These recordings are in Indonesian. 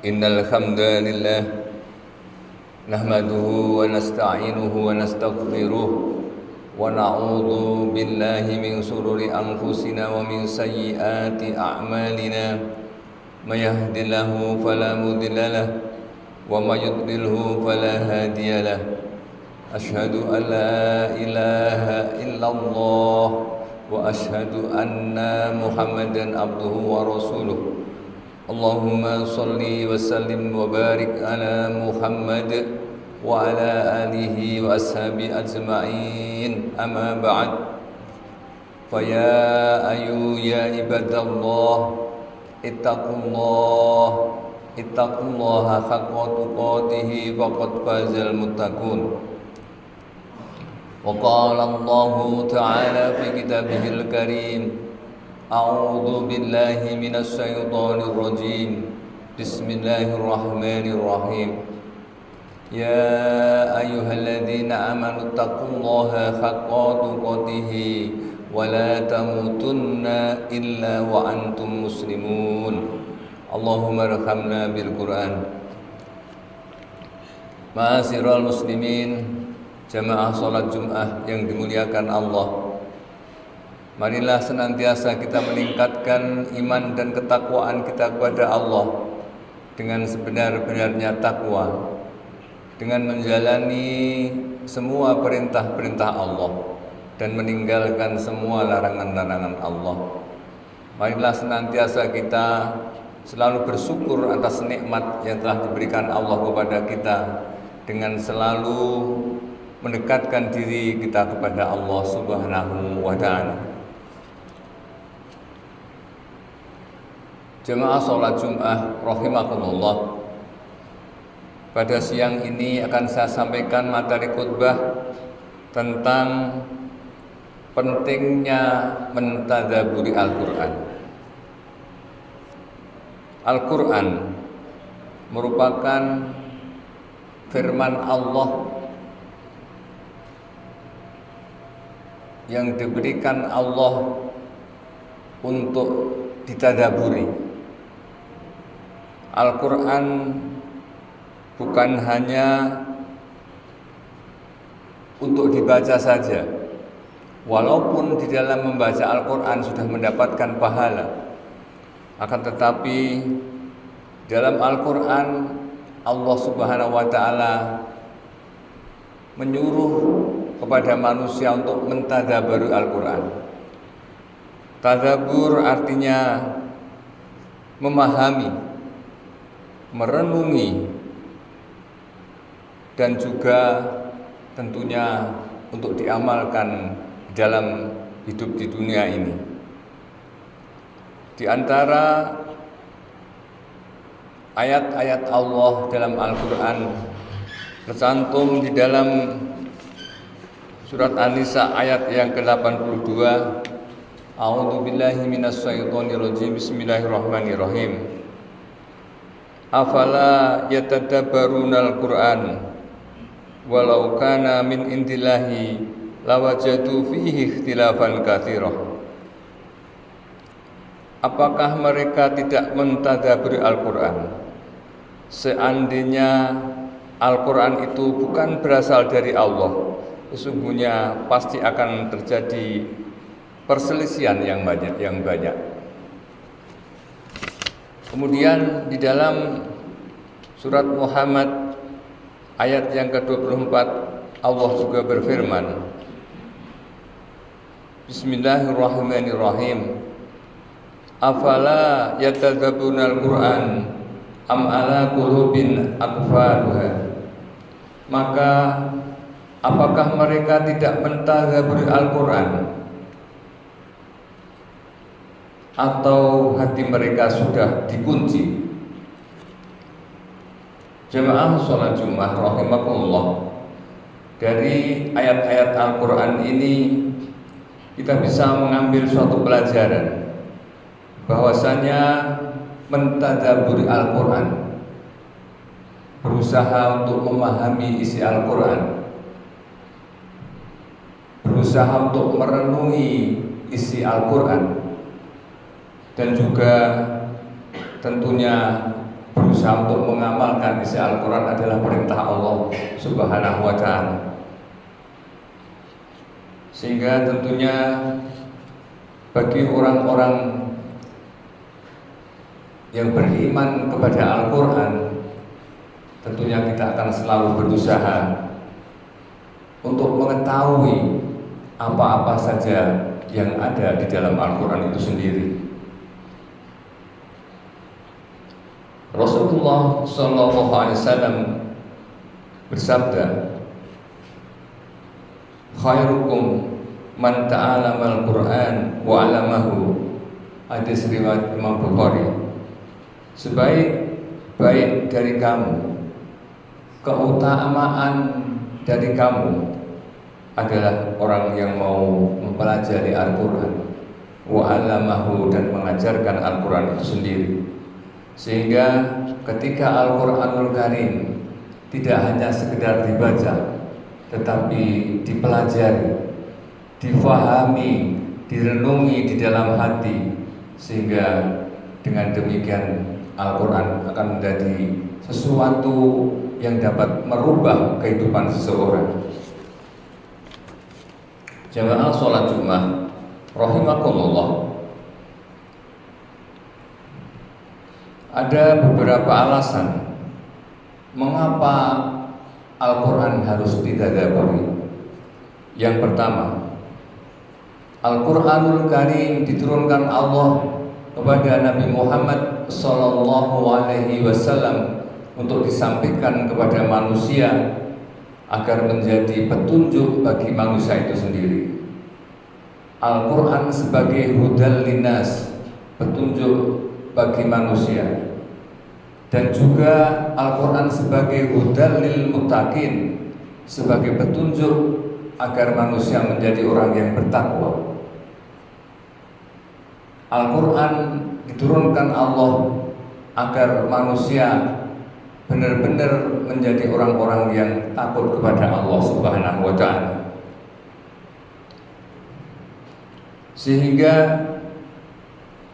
Innal hamdalillah nahmaduhu wa nasta'inuhu wa nastaghfiruh wa na'udzu billahi min shururi anfusina wa min sayyiati a'malina may yahdihillahu fala mudilla lahu wa may yudlilhu fala hadiya lahu asyhadu an la ilaha illallah wa asyhadu anna Muhammadan abduhu wa rasuluh. Allahumma salli wa sallim wa barik ala Muhammad wa ala alihi wa ashabi ajma'in, amma ba'd. Fa ya ayu ya ibadallah ittaqullaha haqqa tuqatih faqad fazal muttaqun. Wa qala Allahu ta'ala fi kitabihil karim, A'udzu billahi minasy syaithanir rajim. Bismillahirrahmanirrahim. Ya ayyuhalladzina amanu taqullaha haqqa tuqatih wa la tamutunna illa wa antum muslimun. Allahumma arhamna bil Qur'an. Ma'asyiral muslimin, jamaah salat Jumat yang dimuliakan Allah. Marilah senantiasa kita meningkatkan iman dan ketakwaan kita kepada Allah dengan sebenar-benarnya takwa, dengan menjalani semua perintah-perintah Allah dan meninggalkan semua larangan-larangan Allah. Marilah senantiasa kita selalu bersyukur atas nikmat yang telah diberikan Allah kepada kita dengan selalu mendekatkan diri kita kepada Allah Subhanahu wa ta'ala. Jemaah sholat Jum'ah rahimakumullah, pada siang ini akan saya sampaikan materi khutbah tentang pentingnya mentadabburi Al-Quran. Al-Quran merupakan firman Allah yang diberikan Allah untuk ditadaburi. Al-Quran bukan hanya untuk dibaca saja, walaupun di dalam membaca Al-Quran sudah mendapatkan pahala, akan tetapi dalam Al-Quran Allah Subhanahu wa ta'ala menyuruh kepada manusia untuk mentadabburi Al-Quran. Tadabbur artinya memahami, merenungi, dan juga tentunya untuk diamalkan dalam hidup di dunia ini. Di antara ayat-ayat Allah dalam Al-Quran tercantum di dalam surat An-Nisa ayat yang ke-82. A'udzu billahi minasy syaithanir rajim. Bismillahirrahmanirrahim. Afala yatadabbarunal Qur'an walau kana min indillahi lawajadu fihi ikhtilafan katsirah. Apakah mereka tidak mentadabburi Al-Qur'an? Seandainya Al-Qur'an itu bukan berasal dari Allah, sesungguhnya pasti akan terjadi perselisihan yang banyak. Kemudian di dalam surat Muhammad ayat yang ke-24 Allah juga berfirman, Bismillahirrahmanirrahim. Afala yatadabbarunal Qur'an am ala qulubin aqfaluha. Maka apakah mereka tidak mentadabburi Al-Qur'an, atau hati mereka sudah dikunci? Jemaah sholat Jumat rahimakumullah, dari ayat-ayat Al-Quran ini kita bisa mengambil suatu pelajaran bahwasanya mentadabburi Al-Quran, berusaha untuk memahami isi Al-Quran, berusaha untuk merenungi isi Al-Quran, dan juga tentunya berusaha berusaha untuk mengamalkan isi Al-Quran adalah perintah Allah Subhanahu wa Ta'ala. Sehingga tentunya bagi orang-orang yang beriman kepada Al-Quran, tentunya kita akan selalu berusaha untuk mengetahui apa-apa saja yang ada di dalam Al-Quran itu sendiri. Rasulullah SAW bersabda, khairukum man ta'allama al-Quran wa 'allamahu. Hadis riwayat Imam Bukhari. Sebaik-baik dari kamu, keutamaan dari kamu adalah orang yang mau mempelajari Al-Quran wa 'allamahu, dan mengajarkan Al-Quran itu sendiri. Sehingga ketika Al-Quranul Karim tidak hanya sekedar dibaca, tetapi dipelajari, difahami, direnungi di dalam hati, sehingga dengan demikian Al-Quran akan menjadi sesuatu yang dapat merubah kehidupan seseorang. Jamaah sholat Jumat rahimakumullah, ada beberapa alasan mengapa Al-Quran harus ditadaburi. Yang pertama, Al-Quranul Karim diturunkan Allah kepada Nabi Muhammad Sallallahu Alaihi Wasallam untuk disampaikan kepada manusia agar menjadi petunjuk bagi manusia itu sendiri. Al-Quran sebagai hudal linas, petunjuk bagi manusia, dan juga Al-Quran sebagai hudal lil muttaqin, sebagai petunjuk agar manusia menjadi orang yang bertakwa. Al-Quran diturunkan Allah agar manusia benar-benar menjadi orang-orang yang takut kepada Allah Subhanahu wa Ta'ala. Sehingga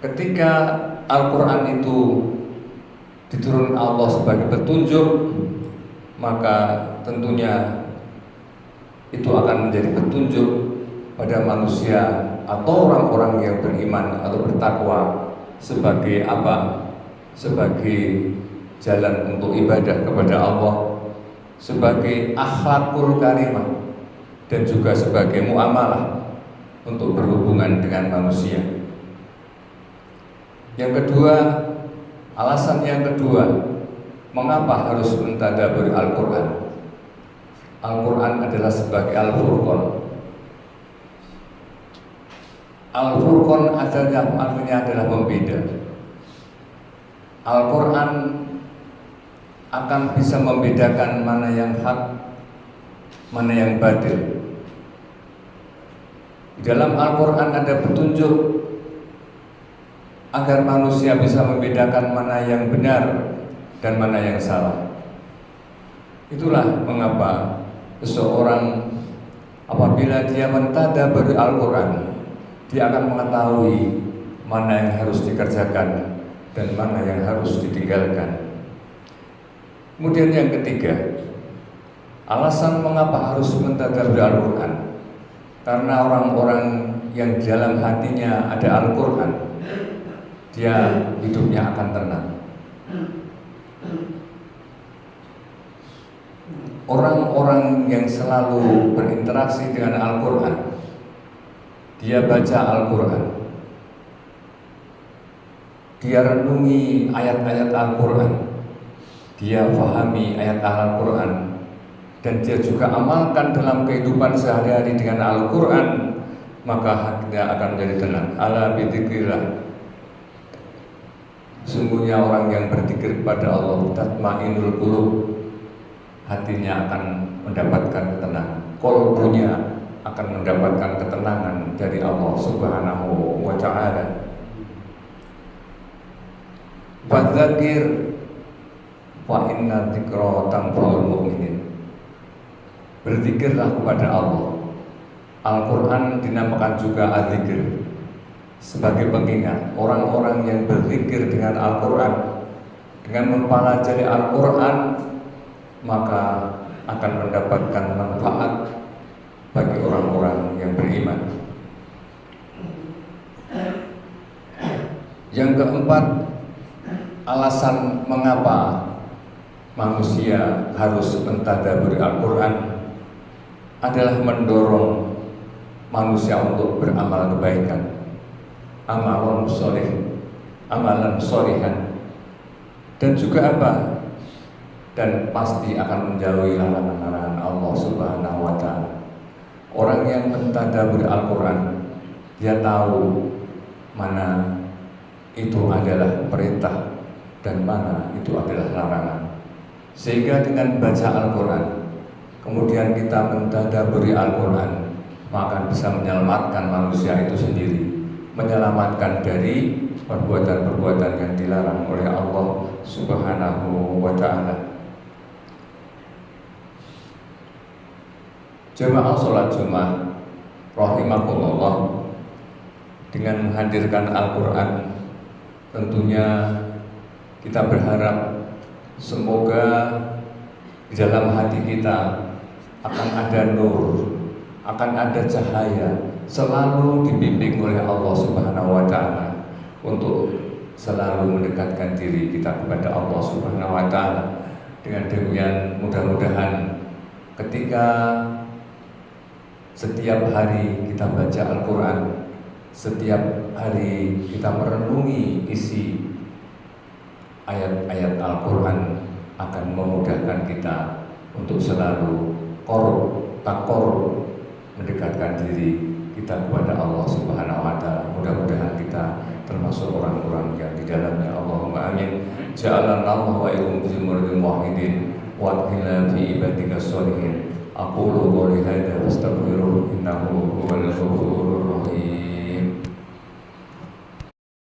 ketika Al-Quran itu diturunkan Allah sebagai petunjuk, maka tentunya itu akan menjadi petunjuk pada manusia atau orang-orang yang beriman atau bertakwa sebagai apa? Sebagai jalan untuk ibadah kepada Allah, sebagai akhlakul karimah, dan juga sebagai muamalah untuk berhubungan dengan manusia. Yang kedua, alasan yang kedua, mengapa harus mentadabbur Al-Quran? Al-Quran adalah sebagai Al-Furqan. Al-Furqan artinya adalah pembeda. Al-Quran akan bisa membedakan mana yang hak, mana yang batil. Di dalam Al-Quran ada petunjuk agar manusia bisa membedakan mana yang benar dan mana yang salah. Itulah mengapa seseorang apabila dia mentadabbur Al-Quran, dia akan mengetahui mana yang harus dikerjakan dan mana yang harus ditinggalkan. Kemudian yang ketiga, alasan mengapa harus mentadabbur Al-Quran, karena orang-orang yang di dalam hatinya ada Al-Quran, dia hidupnya akan tenang. Orang-orang yang selalu berinteraksi dengan Al-Quran, dia baca Al-Quran, dia renungi ayat-ayat Al-Quran, dia fahami ayat Al-Quran, dan dia juga amalkan dalam kehidupan sehari-hari dengan Al-Quran, maka hatinya akan menjadi tenang. Ala bidzikrillah, sungguhnya orang yang berzikir kepada Allah, tatmainul qulub, hatinya akan mendapatkan ketenangan, qalbunya akan mendapatkan ketenangan dari Allah Subhanahu wa Ta'ala. Fadzakir wa inna dzikra tanfa'ul mu'minin. Berzikirlah kepada Allah. Al-Quran dinamakan juga az-zikir, sebagai pengingat. Orang-orang yang berzikir dengan Al-Quran Dengan mempelajari Al-Quran, maka akan mendapatkan manfaat bagi orang-orang yang beriman. Yang keempat, alasan mengapa manusia harus mentadaburi Al-Quran adalah mendorong manusia untuk beramal kebaikan, amalan sholihan, dan juga apa? Dan pasti akan menjauhi larangan-larangan Allah Subhanahu wa Ta'ala. Orang yang mentadabur Al-Quran, dia tahu mana itu adalah perintah dan mana itu adalah larangan. Sehingga dengan baca Al-Quran, kemudian kita mentadaburi Al-Quran, maka bisa menyelamatkan manusia itu sendiri, menyelamatkan dari perbuatan-perbuatan yang dilarang oleh Allah Subhanahu wa Ta'ala. Jemaah sholat Jumat rahimakumullah, dengan menghadirkan Al-Quran, tentunya kita berharap semoga di dalam hati kita akan ada nur, akan ada cahaya, selalu dibimbing oleh Allah Subhanahu wa Ta'ala untuk selalu mendekatkan diri kita kepada Allah Subhanahu wa Ta'ala. Dengan demikian mudah-mudahan ketika setiap hari kita baca Al-Quran, setiap hari kita merenungi isi ayat-ayat Al-Quran, akan memudahkan kita untuk selalu takorup mendekatkan diri kita kepada Allah Subhanahu wa Ta'ala. Mudah-mudahan kita termasuk orang-orang yang di dalamnya. Allahumma amin. Ja'alana Allah wa iyyakum minal muwahhidin wa adkhilna fi ibadika sholihin. Aqulu qouli hadza wastaghfiruhu innahu